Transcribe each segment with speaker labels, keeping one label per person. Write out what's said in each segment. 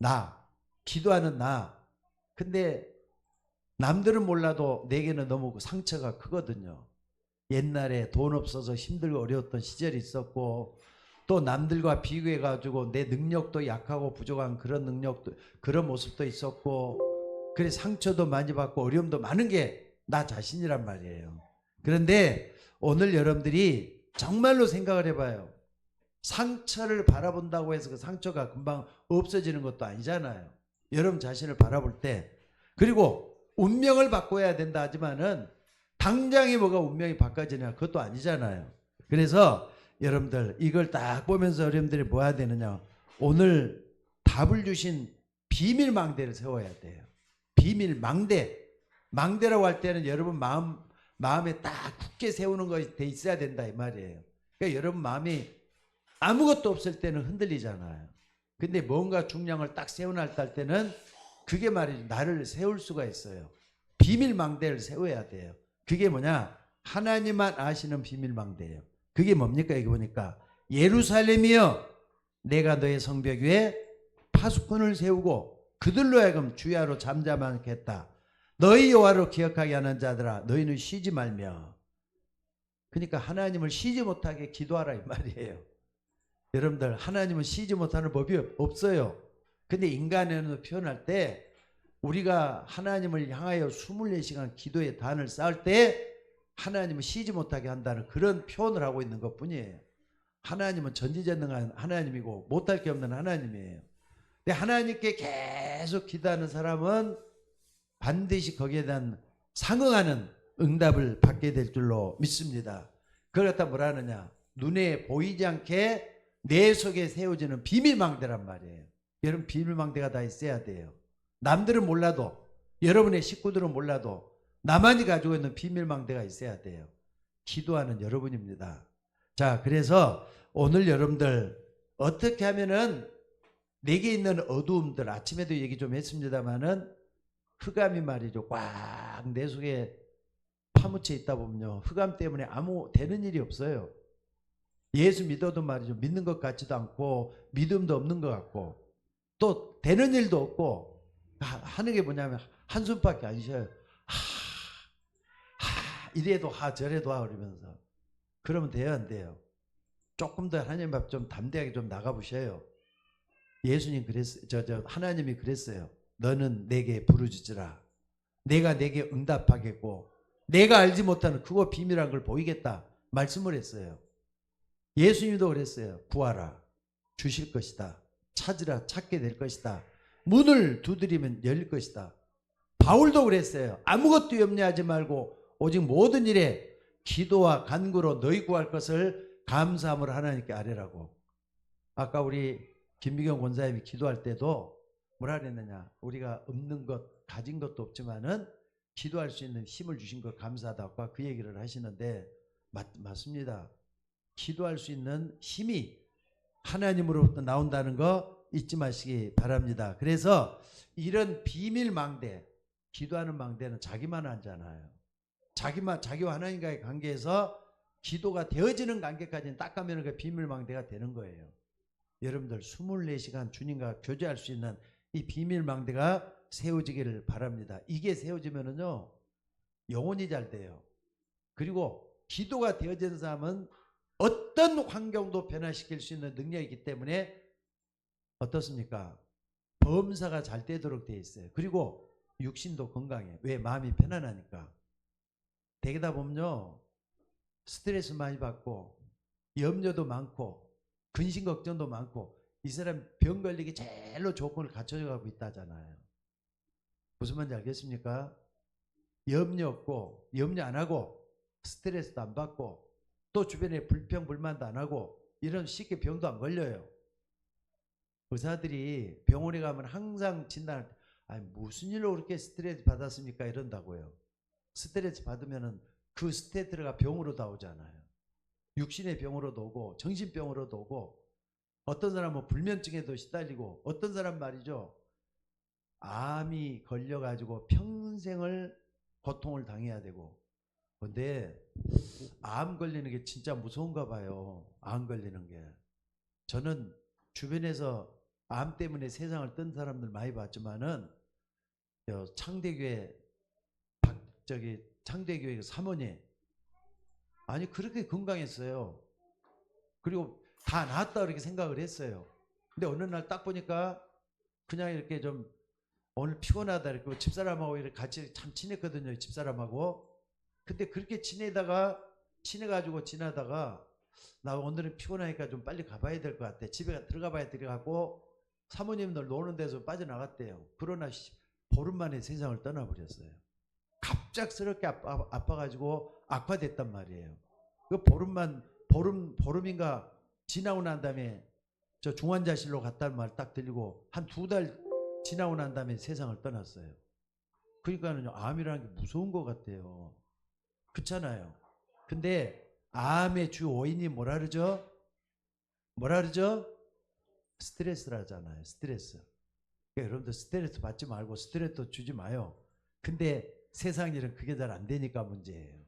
Speaker 1: 나, 기도하는 나. 근데 남들은 몰라도 내게는 너무 상처가 크거든요. 옛날에 돈 없어서 힘들고 어려웠던 시절이 있었고, 또 남들과 비교해 가지고 내 능력도 약하고 부족한 그런 능력도, 그런 모습도 있었고, 그래 상처도 많이 받고 어려움도 많은 게 나 자신이란 말이에요. 그런데 오늘 여러분들이 정말로 생각을 해봐요. 상처를 바라본다고 해서 그 상처가 금방 없어지는 것도 아니잖아요. 여러분 자신을 바라볼 때. 그리고 운명을 바꿔야 된다 하지만은 당장에 뭐가 운명이 바꿔지냐, 그것도 아니잖아요. 그래서 여러분들 이걸 딱 보면서 여러분들이 뭐 해야 되느냐, 오늘 답을 주신 비밀망대를 세워야 돼요. 비밀망대. 망대라고 할 때는 여러분 마음에 딱 굳게 세우는 것이 돼 있어야 된다 이 말이에요. 그러니까 여러분 마음이 아무것도 없을 때는 흔들리잖아요. 근데 뭔가 중량을 딱 세워놨다 때는 그게 말이죠, 나를 세울 수가 있어요. 비밀망대를 세워야 돼요. 그게 뭐냐, 하나님만 아시는 비밀망대예요. 그게 뭡니까? 여기 보니까 예루살렘이여 내가 너의 성벽 위에 파수꾼을 세우고 그들로 하여금 주야로 잠잠하게 했다. 너희 여호와로 기억하게 하는 자들아 너희는 쉬지 말며. 그러니까 하나님을 쉬지 못하게 기도하라 이 말이에요. 여러분들 하나님은 쉬지 못하는 법이 없어요. 근데 인간에는 표현할 때 우리가 하나님을 향하여 24시간 기도의 단을 쌓을 때 하나님은 쉬지 못하게 한다는 그런 표현을 하고 있는 것뿐이에요. 하나님은 전지전능한 하나님이고 못할 게 없는 하나님이에요. 근데 하나님께 계속 기도하는 사람은 반드시 거기에 대한 상응하는 응답을 받게 될 줄로 믿습니다. 그걸 갖다 뭐라 하느냐, 눈에 보이지 않게 내 속에 세워지는 비밀망대란 말이에요. 여러분 비밀망대가 다 있어야 돼요. 남들은 몰라도, 여러분의 식구들은 몰라도 나만이 가지고 있는 비밀망대가 있어야 돼요. 기도하는 여러분입니다. 자, 그래서 오늘 여러분들 어떻게 하면은 내게 있는 어두움들, 아침에도 얘기 좀 했습니다마는 흑암이 말이죠, 꽉 내 속에 파묻혀 있다 보면요, 흑암 때문에 아무 되는 일이 없어요. 예수 믿어도 말이죠, 믿는 것 같지도 않고 믿음도 없는 것 같고 또 되는 일도 없고 하는 게 뭐냐면 한숨밖에 안 쉬어요. 이래도 하 저래도 하 그러면서. 그러면 돼요 안 돼요? 조금 더 하나님 앞 좀 담대하게 좀 나가보셔요. 예수님 그랬어요. 하나님이 그랬어요. 너는 내게 부르짖으라. 내가 내게 응답하겠고 내가 알지 못하는 그거 비밀한 걸 보이겠다 말씀을 했어요. 예수님도 그랬어요. 구하라 주실 것이다. 찾으라 찾게 될 것이다. 문을 두드리면 열릴 것이다. 바울도 그랬어요. 아무것도 염려하지 말고 오직 모든 일에 기도와 간구로 너희 구할 것을 감사함으로 하나님께 아뢰라고. 아까 우리 김미경 권사님이 기도할 때도 뭐라 그랬느냐, 우리가 없는 것 가진 것도 없지만은 기도할 수 있는 힘을 주신 것 감사하다고 그 얘기를 하시는데 맞습니다. 기도할 수 있는 힘이 하나님으로부터 나온다는 거 잊지 마시기 바랍니다. 그래서 이런 비밀 망대, 기도하는 망대는 자기만 하잖아요. 자기와 하나님과의 관계에서 기도가 되어지는 관계까지는 딱 가면 그 비밀 망대가 되는 거예요. 여러분들 24시간 주님과 교제할 수 있는 이 비밀 망대가 세워지기를 바랍니다. 이게 세워지면은요, 영혼이 잘 돼요. 그리고 기도가 되어진 사람은 어떤 환경도 변화시킬 수 있는 능력이 있기 때문에 어떻습니까? 범사가 잘 되도록 되어 있어요. 그리고 육신도 건강해. 왜? 마음이 편안하니까. 되다 보면요, 스트레스 많이 받고 염려도 많고 근심 걱정도 많고 이 사람 병 걸리기 제일로 조건을 갖춰가고 있다잖아요. 무슨 말인지 알겠습니까? 염려 없고 염려 안 하고 스트레스도 안 받고 또 주변에 불평 불만도 안 하고 이런 쉽게 병도 안 걸려요. 의사들이 병원에 가면 항상 진단할 때 아니 무슨 일로 그렇게 스트레스 받았습니까 이런다고요. 스트레스 받으면은 그 스트레스가 병으로 다 오잖아요. 육신의 병으로도 오고 정신병으로도 오고 어떤 사람은 불면증에도 시달리고 어떤 사람 말이죠, 암이 걸려가지고 평생을 고통을 당해야 되고. 근데 암 걸리는 게 진짜 무서운가 봐요. 암 걸리는 게. 저는 주변에서 암 때문에 세상을 뜬 사람들 많이 봤지만은 창대교회 창대교회 사모님 아니 그렇게 건강했어요. 그리고 다 나았다 그렇게 생각을 했어요. 근데 어느 날 딱 보니까 그냥 이렇게 좀 오늘 피곤하다 이렇게 집사람하고 이렇게 같이 참 친했거든요. 집사람하고. 근데 그렇게 친해가지고 지나다가 나 오늘은 피곤하니까 좀 빨리 가봐야 될 것 같아. 집에 들어가 봐야 들어가고 사모님들 노는 데서 빠져나갔대요. 그러나 보름 만에 세상을 떠나버렸어요. 갑작스럽게 아파가지고 악화됐단 말이에요. 그 보름인가 지나고 난 다음에 저 중환자실로 갔다는 말 딱 들리고 한 2달 지나고 난 다음에 세상을 떠났어요. 그러니까는 암이라는 게 무서운 것 같아요. 그렇잖아요. 근데 암의 주 원인이 뭐라 그러죠? 스트레스라잖아요. 스트레스. 그러니까 여러분들 스트레스 받지 말고 스트레스 주지 마요. 근데 세상 일은 그게 잘 안 되니까 문제예요.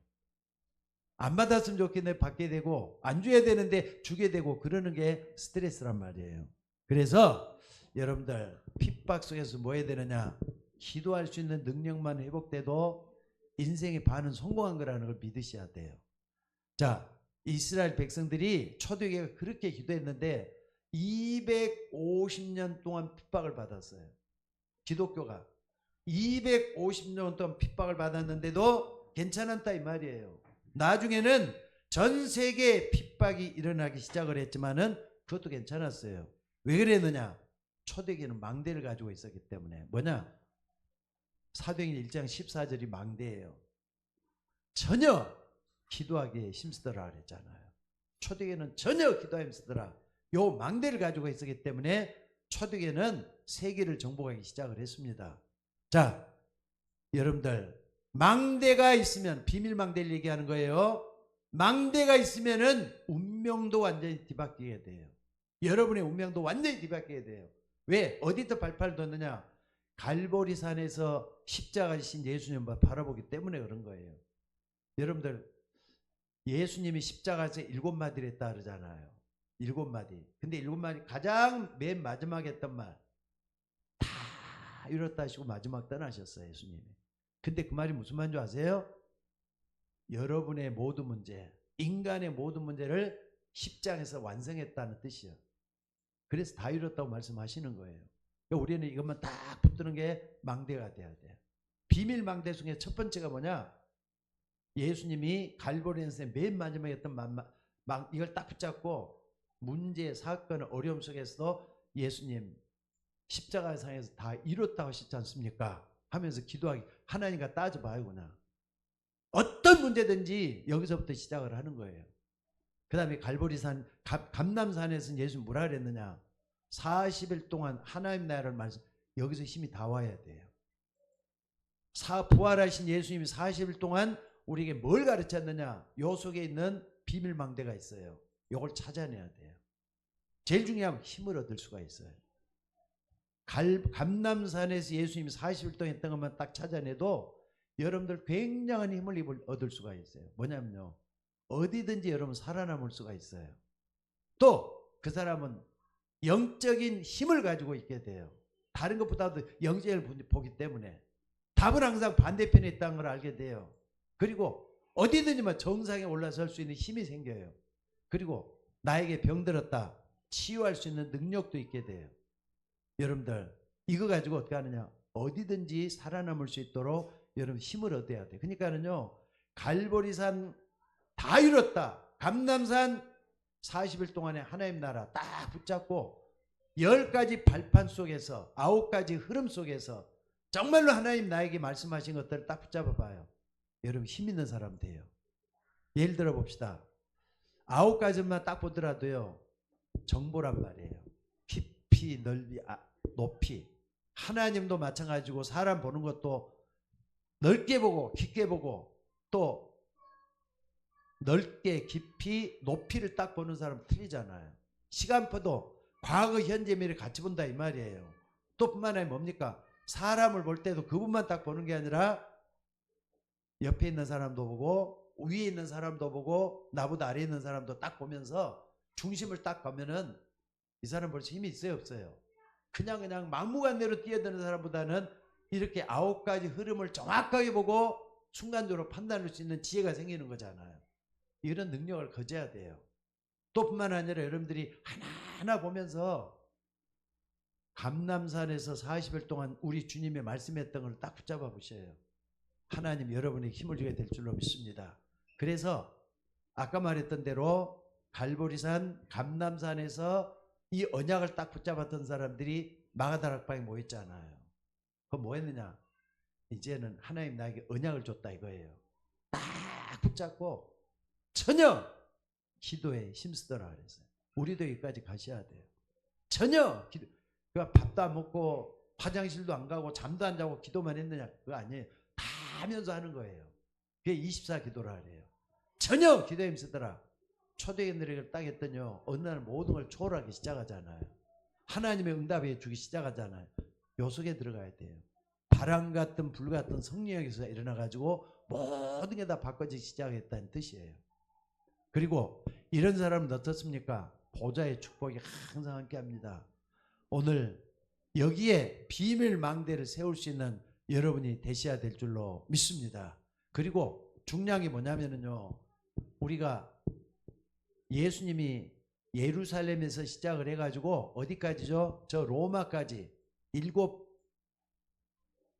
Speaker 1: 안 받았으면 좋겠는데 받게 되고 안 줘야 되는데 주게 되고 그러는 게 스트레스란 말이에요. 그래서 여러분들 핍박 속에서 뭐 해야 되느냐? 기도할 수 있는 능력만 회복돼도 인생의 반은 성공한 거라는 걸 믿으셔야 돼요. 자, 이스라엘 백성들이 초대교회가 그렇게 기도했는데 250년 동안 핍박을 받았어요. 기독교가 250년 동안 핍박을 받았는데도 괜찮았다 이 말이에요. 나중에는 전 세계에 핍박이 일어나기 시작을 했지만은 그것도 괜찮았어요. 왜 그랬느냐? 초대교회는 망대를 가지고 있었기 때문에. 뭐냐? 사도행전 1장 14절이 망대예요. 전혀 기도하기에 힘쓰더라 그랬잖아요. 초대교회는 전혀 기도하기에 힘쓰더라. 요 망대를 가지고 있었기 때문에 초대교회는 세계를 정복하기 시작을 했습니다. 자, 여러분들 망대가 있으면 비밀 망대를 얘기하는 거예요. 망대가 있으면은 운명도 완전히 뒤바뀌게 돼요. 여러분의 운명도 완전히 뒤바뀌게 돼요. 왜? 어디서 발판을 뒀느냐? 갈보리산에서 십자가 지신 예수님을 바라보기 때문에 그런 거예요. 여러분들 예수님이 십자가에서 7마디를 했다 그러잖아요. 7마디. 근데 7마디 가장 맨 마지막에 했던 말 다 이뤘다 하시고 마지막 떠나셨어요. 예수님이. 근데 그 말이 무슨 말인 줄 아세요? 여러분의 모든 문제, 인간의 모든 문제를 십자가에서 완성했다는 뜻이에요. 그래서 다 이뤘다고 말씀하시는 거예요. 그러니까 우리는 이것만 딱 붙드는 게 망대가 돼야 돼요. 비밀 망대 중에 첫 번째가 뭐냐? 예수님이 갈보리산에 맨 마지막에 했던 이걸 딱 붙잡고 문제, 사건, 어려움 속에서도 예수님 십자가상에서 다 이뤘다고 하시지 않습니까? 하면서 기도하기 하나님과 따져봐요. 그냥 어떤 문제든지 여기서부터 시작을 하는 거예요. 그 다음에 갈보리산 감람산에서 예수님 뭐라 그랬느냐? 40일 동안 하나님 나라를 말씀 여기서 힘이 다 와야 돼요. 부활하신 예수님이 40일 동안 우리에게 뭘 가르쳤느냐? 요 속에 있는 비밀망대가 있어요. 요걸 찾아내야 돼요. 제일 중요한 힘을 얻을 수가 있어요. 감람산에서 예수님이 40일 동안 했던 것만 딱 찾아내도 여러분들 굉장한 힘을 얻을 수가 있어요. 뭐냐면요. 어디든지 여러분 살아남을 수가 있어요. 또 그 사람은 영적인 힘을 가지고 있게 돼요. 다른 것보다도 영적을 보기 때문에 답은 항상 반대편에 있다는 걸 알게 돼요. 그리고 어디든지 정상에 올라설 수 있는 힘이 생겨요. 그리고 나에게 병들었다 치유할 수 있는 능력도 있게 돼요. 여러분들 이거 가지고 어떻게 하느냐? 어디든지 살아남을 수 있도록 여러분 힘을 얻어야 돼요. 그러니까는요. 갈보리산 다 이뤘다. 감람산 40일 동안의 하나님 나라 딱 붙잡고 10가지 발판 속에서 9가지 흐름 속에서 정말로 하나님 나에게 말씀하신 것들을 딱 붙잡아 봐요. 여러분 힘 있는 사람 돼요. 예를 들어 봅시다. 9가지만 딱 보더라도요. 정보란 말이에요. 깊이 넓이 높이. 하나님도 마찬가지고 사람 보는 것도 넓게 보고 깊게 보고 또 넓게 깊이 높이를 딱 보는 사람 틀리잖아요. 시간표도 과거 현재 미래 같이 본다 이 말이에요. 또 뿐만 아니라 뭡니까? 사람을 볼 때도 그분만 딱 보는 게 아니라 옆에 있는 사람도 보고 위에 있는 사람도 보고 나보다 아래에 있는 사람도 딱 보면서 중심을 딱 보면은 이 사람 벌써 힘이 있어요 없어요? 그냥 막무가내로 뛰어드는 사람보다는 이렇게 9가지 흐름을 정확하게 보고 순간적으로 판단할 수 있는 지혜가 생기는 거잖아요. 이런 능력을 가져야 돼요. 또 뿐만 아니라 여러분들이 하나하나 보면서 감람산에서 40일 동안 우리 주님이 말씀했던 걸 딱 붙잡아 보셔요. 하나님 여러분에게 힘을 주게 될 줄로 믿습니다. 그래서 아까 말했던 대로 갈보리산 감람산에서 이 언약을 딱 붙잡았던 사람들이 마가다락방에 모였잖아요. 그럼 뭐 했느냐? 이제는 하나님 나에게 언약을 줬다 이거예요. 딱 붙잡고 전혀 기도에 힘쓰더라 그랬어요. 우리도 여기까지 가셔야 돼요. 전혀 기도, 그러니까 밥도 안 먹고 화장실도 안 가고 잠도 안 자고 기도만 했느냐? 그거 아니에요. 다 하면서 하는 거예요. 그게 24 기도라 그래요. 전혀 기도에 힘쓰더라. 초대교인들에게 딱 했더니요, 어느 날 모든 걸 초월하기 시작하잖아요. 하나님의 응답해 주기 시작하잖아요. 요 속에 들어가야 돼요. 바람 같은 불 같은 성령에서 일어나가지고 모든 게 다 바꿔지기 시작했다는 뜻이에요. 그리고 이런 사람은 어떻습니까? 보좌의 축복이 항상 함께합니다. 오늘 여기에 비밀 망대를 세울 수 있는 여러분이 되셔야 될 줄로 믿습니다. 그리고 중요한 게 뭐냐면요, 우리가 예수님이 예루살렘에서 시작을 해가지고 어디까지죠? 저 로마까지 7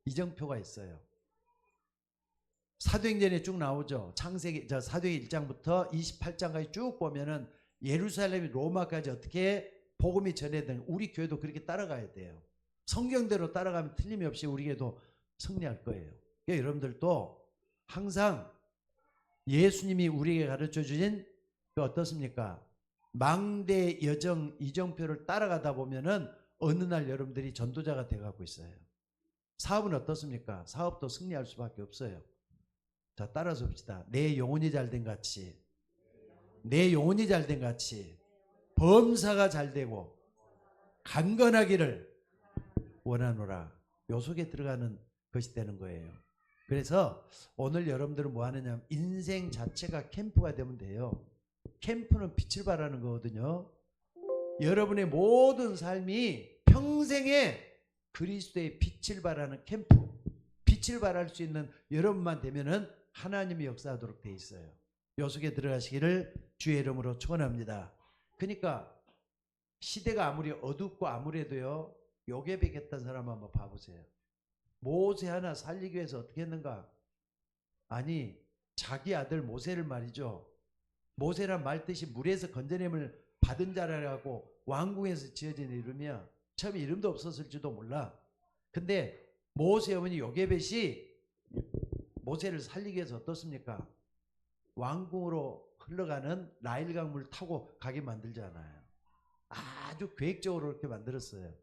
Speaker 1: 이정표가 있어요. 사도행전에 쭉 나오죠. 창세기 사도행 1장부터 28장까지 쭉 보면은 예루살렘이 로마까지 어떻게 복음이 전해든, 우리 교회도 그렇게 따라가야 돼요. 성경대로 따라가면 틀림이 없이 우리 교회도 승리할 거예요. 그러니까 여러분들도 항상 예수님이 우리에게 가르쳐 주신 그 어떻습니까? 망대 여정 이정표를 따라가다 보면은 어느 날 여러분들이 전도자가 돼가고 있어요. 사업은 어떻습니까? 사업도 승리할 수밖에 없어요. 자, 따라서 봅시다. 내 영혼이 잘된 같이, 내 영혼이 잘된 같이 범사가 잘되고 강건하기를 원하노라. 요 속에 들어가는 것이 되는 거예요. 그래서 오늘 여러분들은 뭐 하느냐, 인생 자체가 캠프가 되면 돼요. 캠프는 빛을 발하는 거거든요. 여러분의 모든 삶이 평생에 그리스도의 빛을 발하는 캠프, 빛을 발할 수 있는 여러분만 되면은 하나님이 역사하도록 돼 있어요. 요 속에 들어가시기를 주의 이름으로 축원합니다. 그러니까 시대가 아무리 어둡고 아무래도요, 요괴백했던 사람 한번 봐보세요. 모세 하나 살리기 위해서 어떻게 했는가? 아니, 자기 아들 모세를 말이죠, 모세란 말 뜻이 물에서 건져냄을 받은 자라고 왕궁에서 지어진 이름이야. 처음에 이름도 없었을지도 몰라. 근데 모세 어머니 요게벳이 모세를 살리기 위해서 어떻습니까? 왕궁으로 흘러가는 나일 강물을 타고 가게 만들잖아요. 아주 계획적으로 그렇게 만들었어요.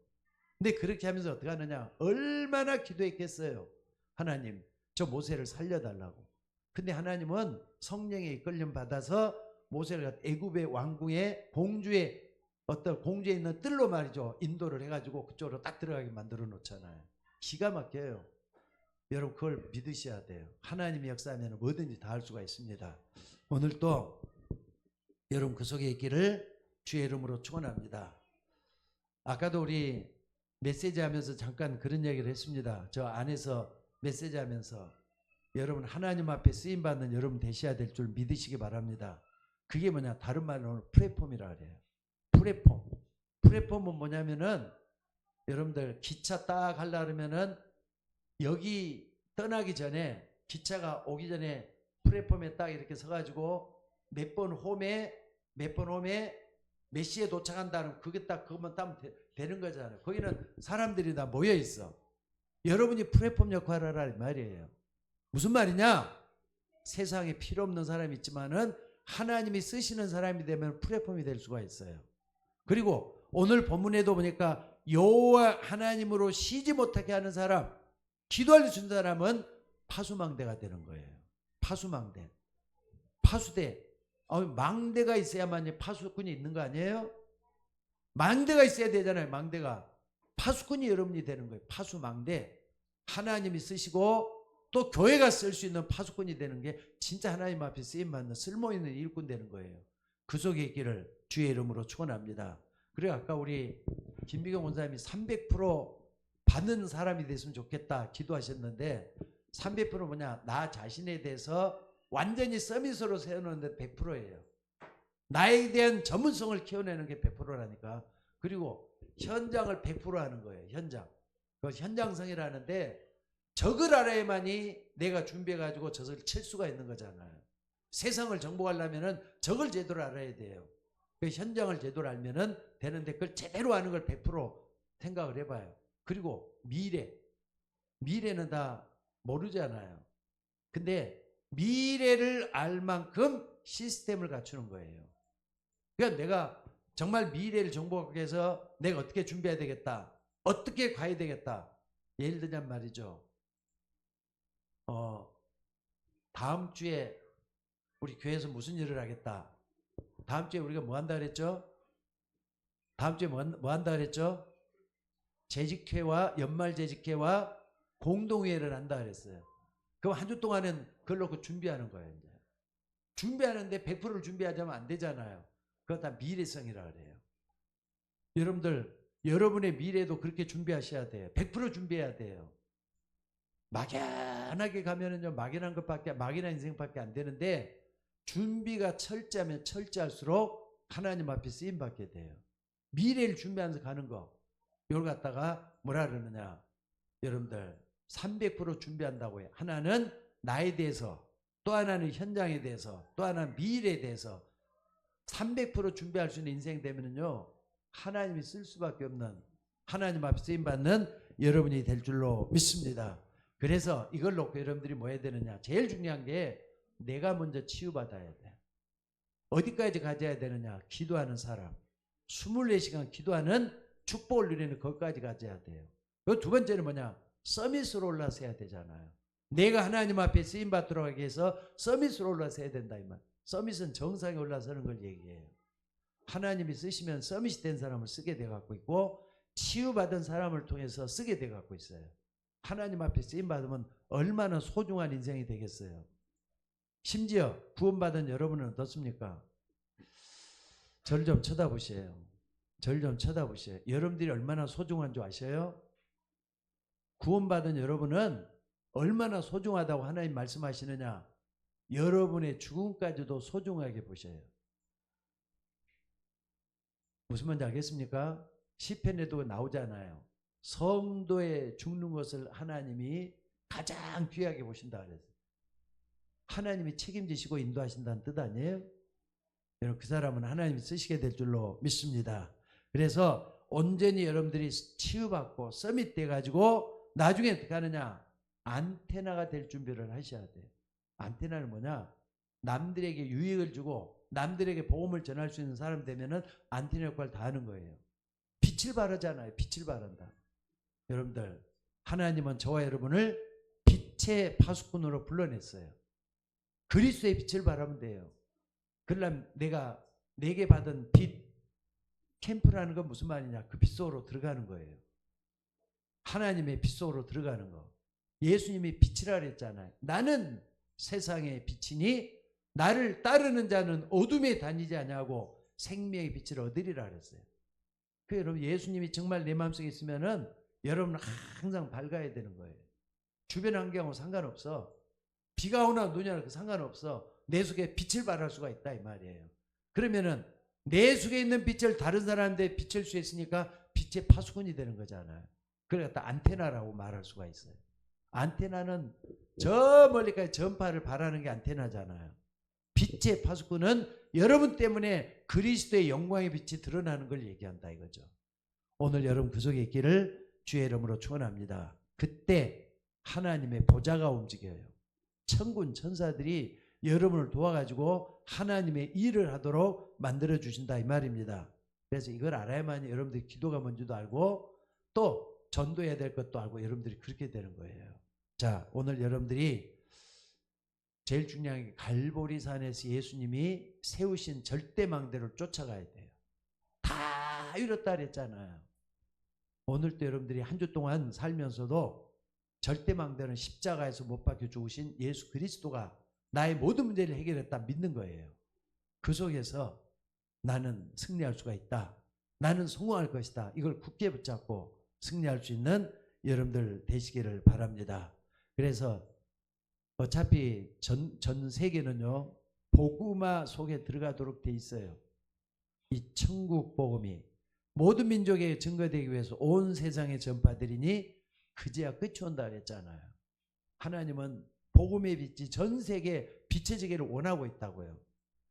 Speaker 1: 근데 그렇게 하면서 어떻게 하느냐? 얼마나 기도했겠어요. 하나님, 저 모세를 살려달라고. 근데 하나님은 성령의 이끌림 받아서 모세를 애굽의 왕궁의 공주의 어떤 공주에 있는 뜰로 말이죠, 인도를 해가지고 그쪽으로 딱 들어가게 만들어 놓잖아요. 기가 막혀요. 여러분 그걸 믿으셔야 돼요. 하나님이 역사하면 뭐든지 다 할 수가 있습니다. 오늘도 여러분 그 속에 있기를 주의 이름으로 축원합니다. 아까도 우리 메시지 하면서 잠깐 그런 얘기를 했습니다. 저 안에서 메시지 하면서 여러분 하나님 앞에 쓰임받는 여러분 되셔야 될 줄 믿으시기 바랍니다. 그게 뭐냐, 다른 말로 플랫폼이라 그래요. 플랫폼. 플랫폼은 뭐냐면은 여러분들 기차 딱 하려고 그러면은 여기 떠나기 전에, 기차가 오기 전에 플랫폼에 딱 이렇게 서가지고 몇 번 홈에 몇 시에 도착한다는, 그게 딱 그것만 따면 되는 거잖아요. 거기는 사람들이 다 모여 있어. 여러분이 플랫폼 역할을 하라 말이에요. 무슨 말이냐? 세상에 필요 없는 사람이 있지만은 하나님이 쓰시는 사람이 되면 플랫폼이 될 수가 있어요. 그리고 오늘 본문에도 보니까 여호와 하나님으로 쉬지 못하게 하는 사람, 기도할 수 있는 사람은 파수망대가 되는 거예요. 파수망대, 파수대. 망대가 있어야만 파수꾼이 있는 거 아니에요? 망대가 있어야 되잖아요. 망대가. 파수꾼이 여러분이 되는 거예요. 파수망대. 하나님이 쓰시고 또 교회가 쓸 수 있는 파수꾼이 되는 게 진짜 하나님 앞에 쓰임받는 쓸모있는 일꾼 되는 거예요. 그 속에 있기를 주의 이름으로 축원합니다. 그리고 아까 우리 김비경 원사님이 300% 받는 사람이 됐으면 좋겠다 기도하셨는데 300%는 뭐냐? 나 자신에 대해서 완전히 서밋으로 세워놓는데 100%예요. 나에 대한 전문성을 키워내는 게 100%라니까. 그리고 현장을 100% 하는 거예요. 현장. 그것이 현장성이라는데 적을 알아야만이 내가 준비해가지고 적을 칠 수가 있는 거잖아요. 세상을 정복하려면 적을 제대로 알아야 돼요. 그 현장을 제대로 알면은 되는데 그걸 제대로 아는 걸 100% 생각을 해봐요. 그리고 미래는 다 모르잖아요. 근데 미래를 알 만큼 시스템을 갖추는 거예요. 그러니까 내가 정말 미래를 정복하기 위해서 내가 어떻게 준비해야 되겠다. 어떻게 가야 되겠다. 예를 들자면 말이죠. 다음 주에 우리 교회에서 무슨 일을 하겠다. 다음 주에 우리가 뭐 한다 그랬죠? 다음 주에 뭐 한다 그랬죠? 재직회와 연말 재직회와 공동회의를 한다 그랬어요. 그럼 한 주 동안은 그걸 놓고 준비하는 거예요. 이제. 준비하는데 100%를 준비하자면 안 되잖아요. 그거 다 미래성이라 그래요. 여러분들 여러분의 미래도 그렇게 준비하셔야 돼요. 100% 준비해야 돼요. 막연하게 가면은요 막연한 것밖에 막연한 인생밖에 안 되는데 준비가 철저하면 철저할수록 하나님 앞에 쓰임 받게 돼요. 미래를 준비하면서 가는 거 이걸 갖다가 뭐라 그러느냐 여러분들 300% 준비한다고 해요. 하나는 나에 대해서 또 하나는 현장에 대해서 또 하나는 미래에 대해서 300% 준비할 수 있는 인생 되면은요 하나님이 쓸 수밖에 없는 하나님 앞에 쓰임받는 여러분이 될 줄로 믿습니다. 그래서 이걸 놓고 여러분들이 뭐 해야 되느냐 제일 중요한 게 내가 먼저 치유받아야 돼. 어디까지 가져야 되느냐 기도하는 사람 24시간 기도하는 축복을 누리는 것까지 가져야 돼요. 두 번째는 뭐냐 서밋으로 올라서 해야 되잖아요. 내가 하나님 앞에 쓰임받도록 하기 위해서 서밋으로 올라서 해야 된다 이 말. 서밋은 정상에 올라서는 걸 얘기해요. 하나님이 쓰시면 서밋이 된 사람을 쓰게 돼 갖고 있고 치유받은 사람을 통해서 쓰게 돼 갖고 있어요. 하나님 앞에 쓰임받으면 얼마나 소중한 인생이 되겠어요. 심지어 구원받은 여러분은 어떻습니까? 저를 좀 쳐다보세요. 저를 좀 쳐다보세요. 여러분들이 얼마나 소중한 줄 아셔요? 구원받은 여러분은 얼마나 소중하다고 하나님 말씀하시느냐? 여러분의 죽음까지도 소중하게 보셔요. 무슨 말인지 알겠습니까? 시편에도 나오잖아요. 성도의 죽는 것을 하나님이 가장 귀하게 보신다 그랬어요. 하나님이 책임지시고 인도하신다는 뜻 아니에요? 여러분 그 사람은 하나님이 쓰시게 될 줄로 믿습니다. 그래서 온전히 여러분들이 치유받고 서밋돼 가지고 나중에 어떻게 하느냐? 안테나가 될 준비를 하셔야 돼요. 안테나는 뭐냐? 남들에게 유익을 주고 남들에게 복음을 전할 수 있는 사람 되면은 안테나 역할을 다 하는 거예요. 빛을 발하잖아요. 빛을 발한다. 여러분들 하나님은 저와 여러분을 빛의 파수꾼으로 불러냈어요. 그리스도의 빛을 발하면 돼요. 그러려면 내게 받은 빛 캠프라는 건 무슨 말이냐? 그 빛 속으로 들어가는 거예요. 하나님의 빛 속으로 들어가는 거. 예수님이 빛이라 그랬잖아요. 나는 세상의 빛이니 나를 따르는 자는 어둠에 다니지 아니하고 생명의 빛을 얻으리라 그랬어요. 그 여러분 예수님이 정말 내 마음속에 있으면은 여러분은 항상 밝아야 되는 거예요. 주변 환경하고 상관없어. 비가 오나 눈이 오나 상관없어. 내 속에 빛을 발할 수가 있다 이 말이에요. 그러면은 내 속에 있는 빛을 다른 사람한테 비칠 수 있으니까 빛의 파수꾼이 되는 거잖아요. 그러니까 안테나라고 말할 수가 있어요. 안테나는 저 멀리까지 전파를 바라는 게 안테나잖아요. 빛의 파수꾼은 여러분 때문에 그리스도의 영광의 빛이 드러나는 걸 얘기한다 이거죠. 오늘 여러분 그 속에 있기를 주의 이름으로 축원합니다. 그때 하나님의 보좌가 움직여요. 천군 천사들이 여러분을 도와가지고 하나님의 일을 하도록 만들어 주신다 이 말입니다. 그래서 이걸 알아야만 여러분들이 기도가 뭔지도 알고 또 전도해야 될 것도 알고 여러분들이 그렇게 되는 거예요. 자, 오늘 여러분들이 제일 중요한 게 갈보리산에서 예수님이 세우신 절대망대를 쫓아가야 돼요. 다 이뤘다 그랬잖아요. 오늘도 여러분들이 한 주 동안 살면서도 절대망대는 십자가에서 못 박혀 죽으신 예수 그리스도가 나의 모든 문제를 해결했다 믿는 거예요. 그 속에서 나는 승리할 수가 있다. 나는 성공할 것이다. 이걸 굳게 붙잡고 승리할 수 있는 여러분들 되시기를 바랍니다. 그래서 어차피 전 세계는요, 복음화 속에 들어가도록 돼 있어요. 이 천국 복음이 모든 민족에 증거되기 위해서 온 세상에 전파되리니 그제야 끝이 온다 그랬잖아요. 하나님은 복음의 빛이 전 세계에 비춰지기를 원하고 있다고요.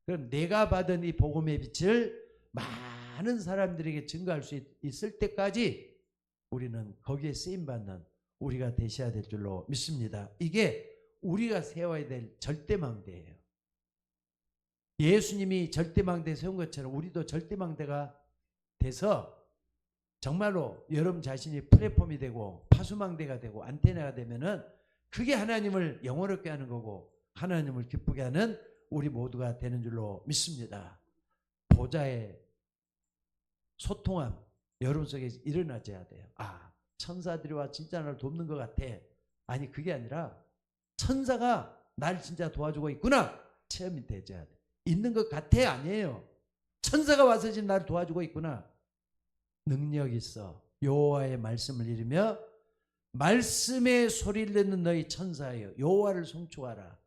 Speaker 1: 그럼 내가 받은 이 복음의 빛을 많은 사람들에게 증거할 수 있을 때까지 우리는 거기에 쓰임받는 우리가 되셔야 될 줄로 믿습니다. 이게 우리가 세워야 될 절대망대예요. 예수님이 절대망대 세운 것처럼 우리도 절대망대가 돼서 정말로 여러분 자신이 플랫폼이 되고 파수망대가 되고 안테나가 되면은 그게 하나님을 영원롭게 하는 거고 하나님을 기쁘게 하는 우리 모두가 되는 줄로 믿습니다. 보좌의 소통함 여러분 속에 일어나줘야 돼요. 아, 천사들이 와 진짜 나를 돕는 것 같아. 아니, 그게 아니라 천사가 날 진짜 도와주고 있구나 체험이 되줘야 돼. 있는 것 같아 아니에요. 천사가 와서 지금 나를 도와주고 있구나. 능력 있어. 여호와의 말씀을 이루며 말씀의 소리를 듣는 너희 천사여 여호와를 송축하라.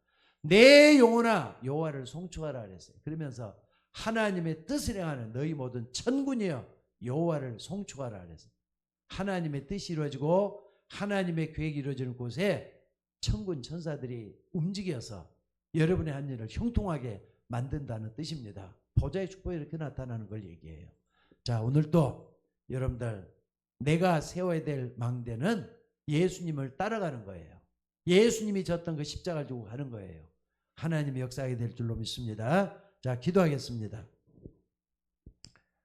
Speaker 1: 내 영혼아 여호와를 송축하라 그랬어요. 그러면서 하나님의 뜻을 행하는 너희 모든 천군이여 여호와를 송축하라 그랬어요. 하나님의 뜻이 이루어지고 하나님의 계획이 이루어지는 곳에 천군 천사들이 움직여서 여러분의 한 일을 형통하게 만든다는 뜻입니다. 보좌의 축복이 이렇게 나타나는 걸 얘기해요. 자, 오늘도 여러분들 내가 세워야 될 망대는 예수님을 따라가는 거예요. 예수님이 졌던 그 십자가를 주고 가는 거예요. 하나님이 역사하게 될 줄로 믿습니다. 자, 기도하겠습니다.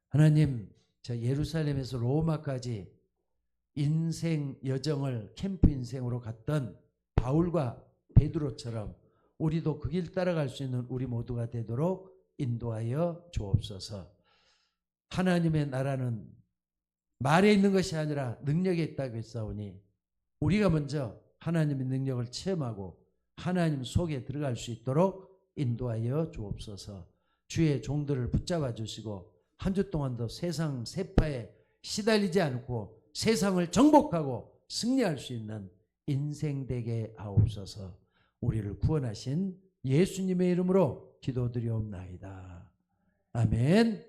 Speaker 1: 하나님, 저 예루살렘에서 로마까지 인생 여정을 캠프 인생으로 갔던 바울과 베드로처럼 우리도 그 길 따라갈 수 있는 우리 모두가 되도록 인도하여 주옵소서. 하나님의 나라는 말에 있는 것이 아니라 능력에 있다고 했사오니 우리가 먼저 하나님의 능력을 체험하고 하나님 속에 들어갈 수 있도록 인도하여 주옵소서. 주의 종들을 붙잡아 주시고 한 주 동안도 세상 세파에 시달리지 않고 세상을 정복하고 승리할 수 있는 인생 되게 하옵소서. 우리를 구원하신 예수님의 이름으로 기도드리옵나이다. 아멘.